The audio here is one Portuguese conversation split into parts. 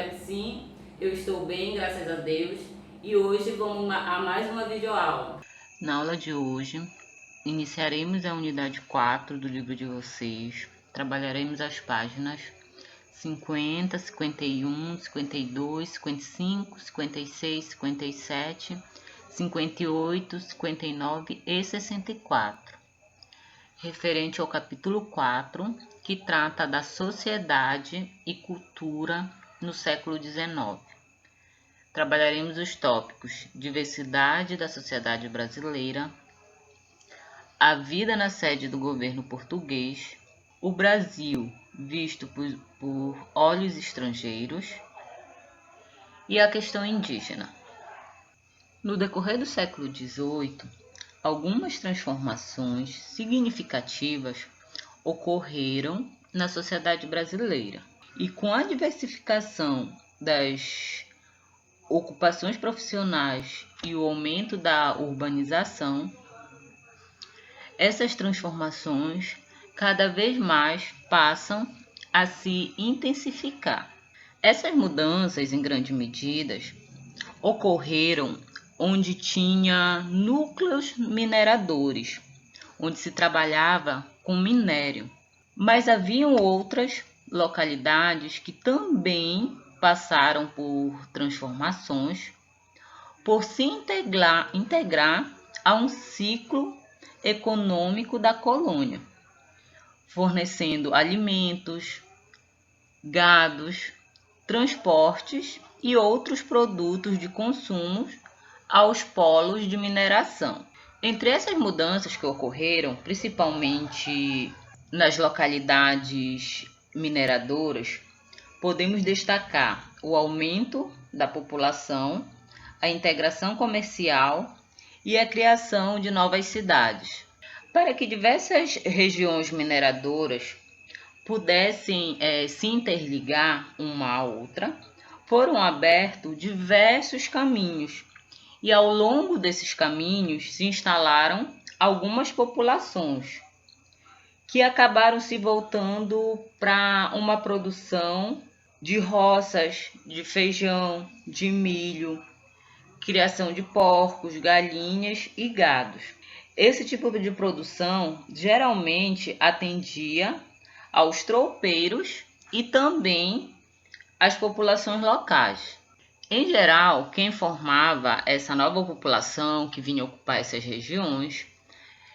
espero que sim. Eu estou bem, graças a Deus. E hoje vamos a mais uma videoaula. Na aula de hoje, iniciaremos a unidade 4 do livro de vocês. Trabalharemos as páginas 50, 51, 52, 55, 56, 57, 58, 59 e 64. Referente ao capítulo 4, que trata da sociedade e cultura no século XIX. Trabalharemos os tópicos diversidade da sociedade brasileira, a vida na sede do governo português, o Brasil visto por olhos estrangeiros e a questão indígena. No decorrer do século XVIII, algumas transformações significativas ocorreram na sociedade brasileira e com a diversificação das ocupações profissionais e o aumento da urbanização, essas transformações cada vez mais passam a se intensificar. Essas mudanças, em grande medida, ocorreram onde tinha núcleos mineradores, onde se trabalhava com minério, mas haviam outras localidades que também passaram por transformações, por se integrar a um ciclo econômico da colônia, fornecendo alimentos, gados, transportes e outros produtos de consumo aos polos de mineração. Entre essas mudanças que ocorreram, principalmente nas localidades mineradoras, podemos destacar o aumento da população, a integração comercial e a criação de novas cidades. Para que diversas regiões mineradoras pudessem se interligar uma à outra, foram abertos diversos caminhos e ao longo desses caminhos se instalaram algumas populações que acabaram se voltando para uma produção de roças, de feijão, de milho, criação de porcos, galinhas e gados. Esse tipo de produção geralmente atendia aos troupeiros e também às populações locais. Em geral, quem formava essa nova população que vinha ocupar essas regiões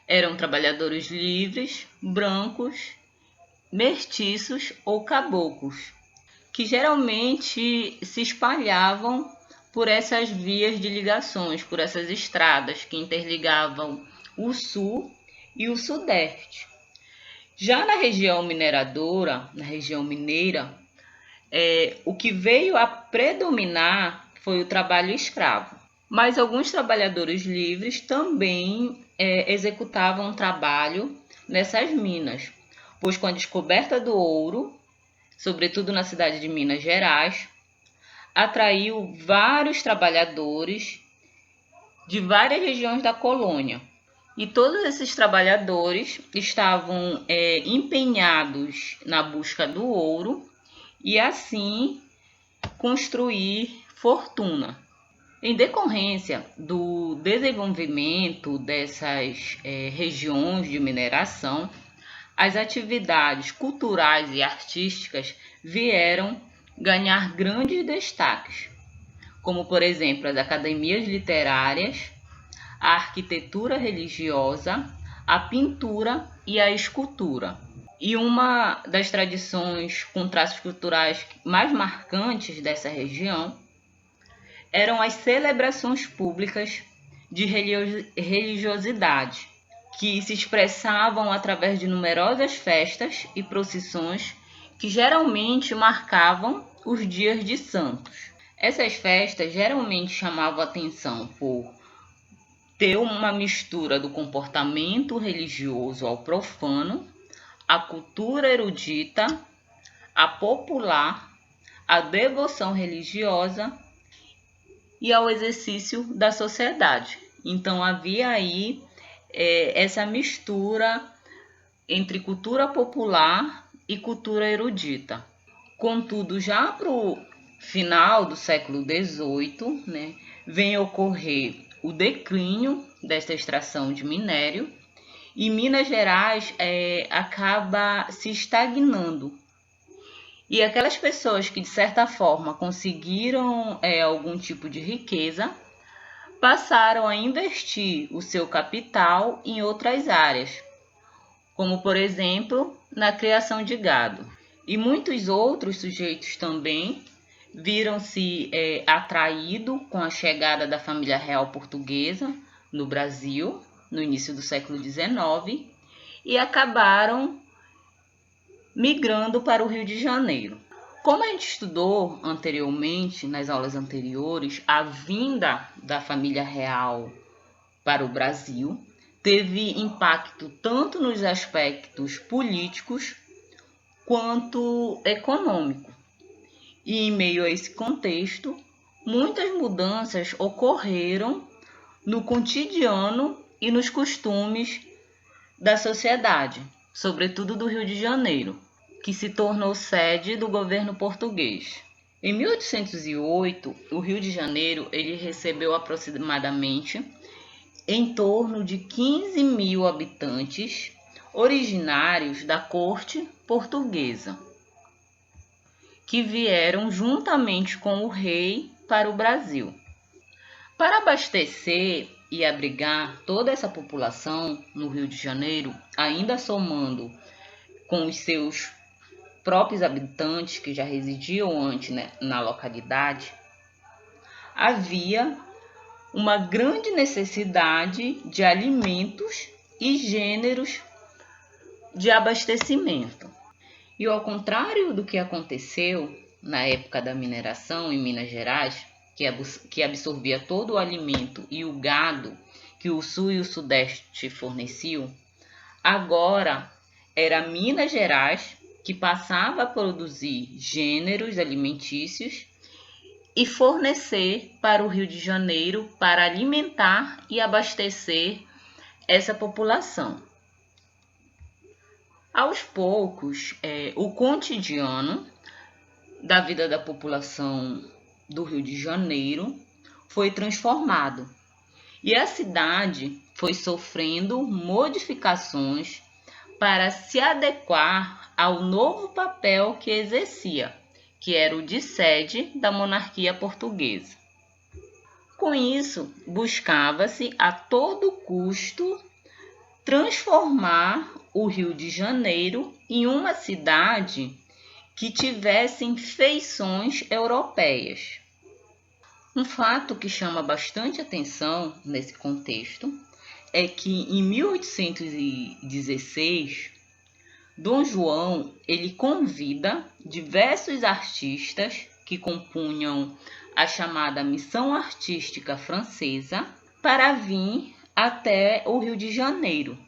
eram trabalhadores livres, brancos, mestiços ou caboclos, que geralmente se espalhavam por essas vias de ligações, por essas estradas que interligavam o sul e o sudeste. Já na região mineradora, na região mineira, o que veio a predominar foi o trabalho escravo. Mas alguns trabalhadores livres também executavam trabalho nessas minas, pois com a descoberta do ouro, sobretudo na cidade de Minas Gerais, atraiu vários trabalhadores de várias regiões da colônia. E todos esses trabalhadores estavam empenhados na busca do ouro e assim construir fortuna. Em decorrência do desenvolvimento dessas regiões de mineração, as atividades culturais e artísticas vieram ganhar grandes destaques, como por exemplo as academias literárias, a arquitetura religiosa, a pintura e a escultura. E uma das tradições com traços culturais mais marcantes dessa região eram as celebrações públicas de religiosidade, que se expressavam através de numerosas festas e procissões que geralmente marcavam os dias de santos. Essas festas geralmente chamavam a atenção por ter uma mistura do comportamento religioso ao profano, a cultura erudita, a popular, a devoção religiosa e ao exercício da sociedade. Então havia aí essa mistura entre cultura popular e cultura erudita. Contudo, já para o final do século XVIII, né, vem ocorrer o declínio dessa extração de minério e Minas Gerais acaba se estagnando. E aquelas pessoas que, de certa forma, conseguiram algum tipo de riqueza, passaram a investir o seu capital em outras áreas, como, por exemplo, na criação de gado. E muitos outros sujeitos também viram-se atraídos com a chegada da família real portuguesa no Brasil, no início do século XIX, e acabaram migrando para o Rio de Janeiro. Como a gente estudou anteriormente, nas aulas anteriores, a vinda da família real para o Brasil teve impacto tanto nos aspectos políticos quanto econômico. E em meio a esse contexto, muitas mudanças ocorreram no cotidiano e nos costumes da sociedade, sobretudo do Rio de Janeiro, que se tornou sede do governo português. Em 1808, o Rio de Janeiro ele recebeu aproximadamente em torno de 15 mil habitantes originários da corte portuguesa, que vieram juntamente com o rei para o Brasil. Para abastecer e abrigar toda essa população no Rio de Janeiro, ainda somando com os seus próprios habitantes que já residiam antes, né, na localidade, havia uma grande necessidade de alimentos e gêneros de abastecimento. E ao contrário do que aconteceu na época da mineração em Minas Gerais, que absorvia todo o alimento e o gado que o Sul e o Sudeste forneciam, agora era Minas Gerais que passava a produzir gêneros alimentícios e fornecer para o Rio de Janeiro para alimentar e abastecer essa população. Aos poucos, o cotidiano da vida da população do Rio de Janeiro foi transformado e a cidade foi sofrendo modificações para se adequar ao novo papel que exercia, que era o de sede da monarquia portuguesa. Com isso, buscava-se a todo custo transformar o Rio de Janeiro em uma cidade que tivesse feições europeias. Um fato que chama bastante atenção nesse contexto é que em 1816, Dom João ele convida diversos artistas que compunham a chamada Missão Artística Francesa para vir até o Rio de Janeiro.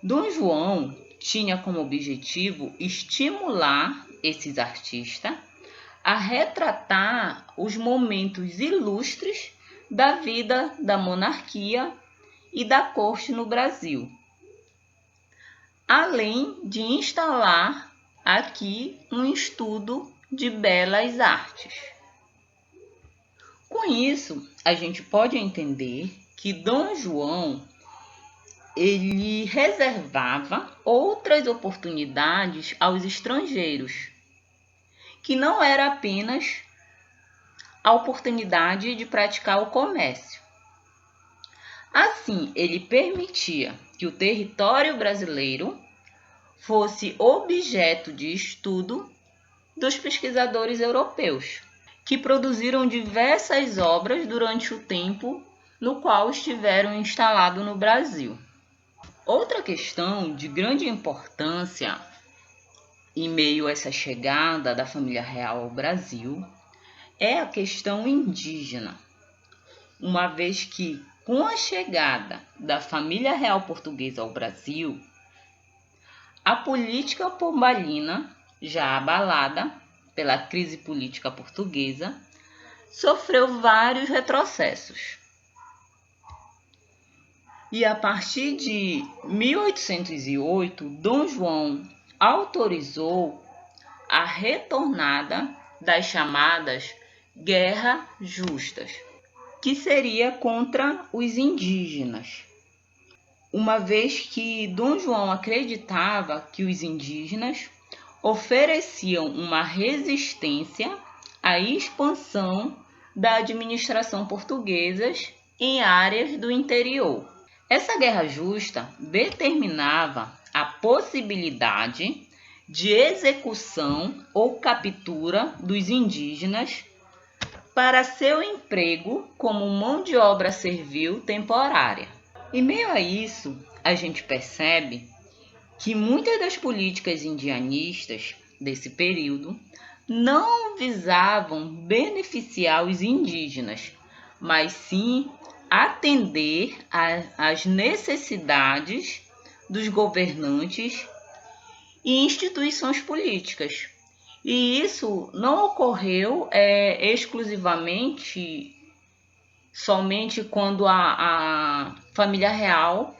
Dom João tinha como objetivo estimular esses artistas a retratar os momentos ilustres da vida da monarquia e da corte no Brasil, além de instalar aqui um estudo de belas artes. Com isso, a gente pode entender que Dom João ele reservava outras oportunidades aos estrangeiros, que não era apenas a oportunidade de praticar o comércio. Assim, ele permitia que o território brasileiro fosse objeto de estudo dos pesquisadores europeus, que produziram diversas obras durante o tempo no qual estiveram instalados no Brasil. Outra questão de grande importância em meio a essa chegada da família real ao Brasil é a questão indígena, uma vez que, com a chegada da família real portuguesa ao Brasil, a política pombalina, já abalada pela crise política portuguesa, sofreu vários retrocessos. E a partir de 1808, Dom João autorizou a retornada das chamadas guerras justas, que seria contra os indígenas, uma vez que Dom João acreditava que os indígenas ofereciam uma resistência à expansão da administração portuguesa em áreas do interior. Essa guerra justa determinava a possibilidade de execução ou captura dos indígenas para seu emprego como mão de obra servil temporária. Em meio a isso, a gente percebe que muitas das políticas indianistas desse período não visavam beneficiar os indígenas, mas sim atender às necessidades dos governantes e instituições políticas. E isso não ocorreu exclusivamente somente quando a família real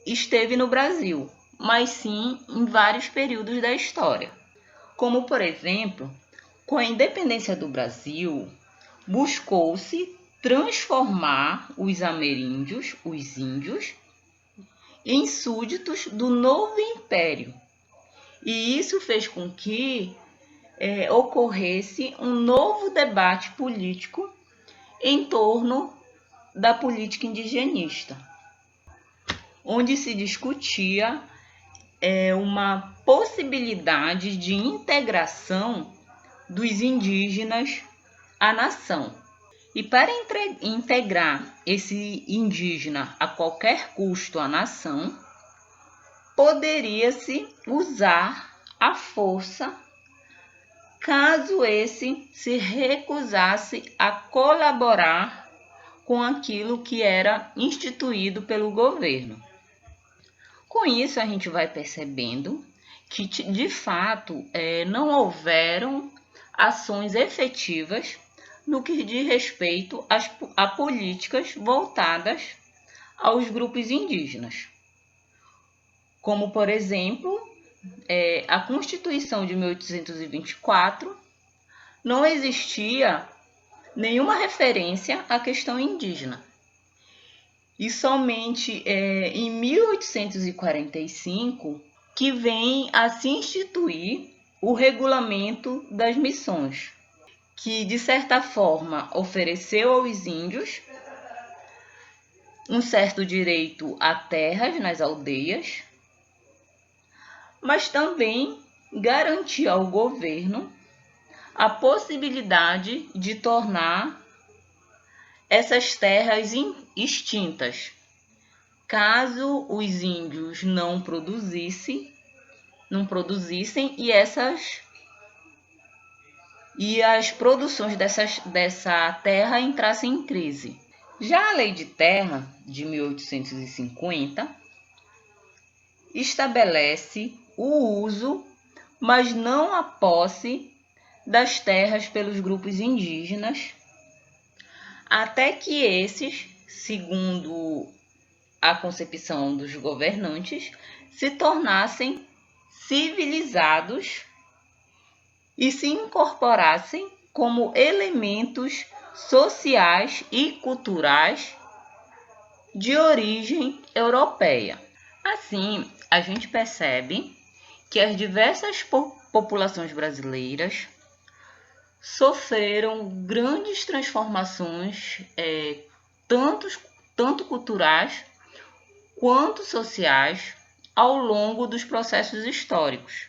esteve no Brasil, mas sim em vários períodos da história. Como, por exemplo, com a independência do Brasil, buscou-se transformar os ameríndios, os índios, em súditos do novo império. E isso fez com que ocorresse um novo debate político em torno da política indigenista, onde se discutia uma possibilidade de integração dos indígenas à nação. E para integrar esse indígena a qualquer custo à nação, poderia-se usar a força caso esse se recusasse a colaborar com aquilo que era instituído pelo governo. Com isso, a gente vai percebendo que, de fato, não houveram ações efetivas no que diz respeito a políticas voltadas aos grupos indígenas. Como, por exemplo, a Constituição de 1824 não existia nenhuma referência à questão indígena. E somente em 1845 que vem a se instituir o Regulamento das Missões, que de certa forma ofereceu aos índios um certo direito a terras nas aldeias, mas também garantia ao governo a possibilidade de tornar essas terras extintas, caso os índios não produzissem e as produções dessa terra entrassem em crise. Já a Lei de Terra, de 1850, estabelece o uso, mas não a posse, das terras pelos grupos indígenas, até que esses, segundo a concepção dos governantes, se tornassem civilizados e se incorporassem como elementos sociais e culturais de origem europeia. Assim, a gente percebe que as diversas populações brasileiras sofreram grandes transformações, tanto culturais quanto sociais, ao longo dos processos históricos,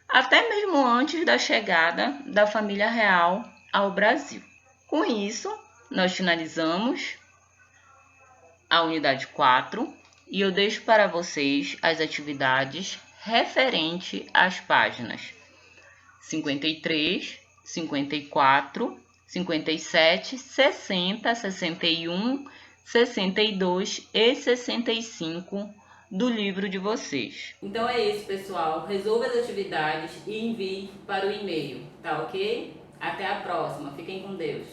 até mesmo antes da chegada da família real ao Brasil. Com isso, nós finalizamos a unidade 4 e eu deixo para vocês as atividades referente às páginas 53, 54, 57, 60, 61, 62 e 65 do livro de vocês. Então é isso, pessoal. Resolva as atividades e envie para o e-mail, tá ok? Até a próxima. Fiquem com Deus.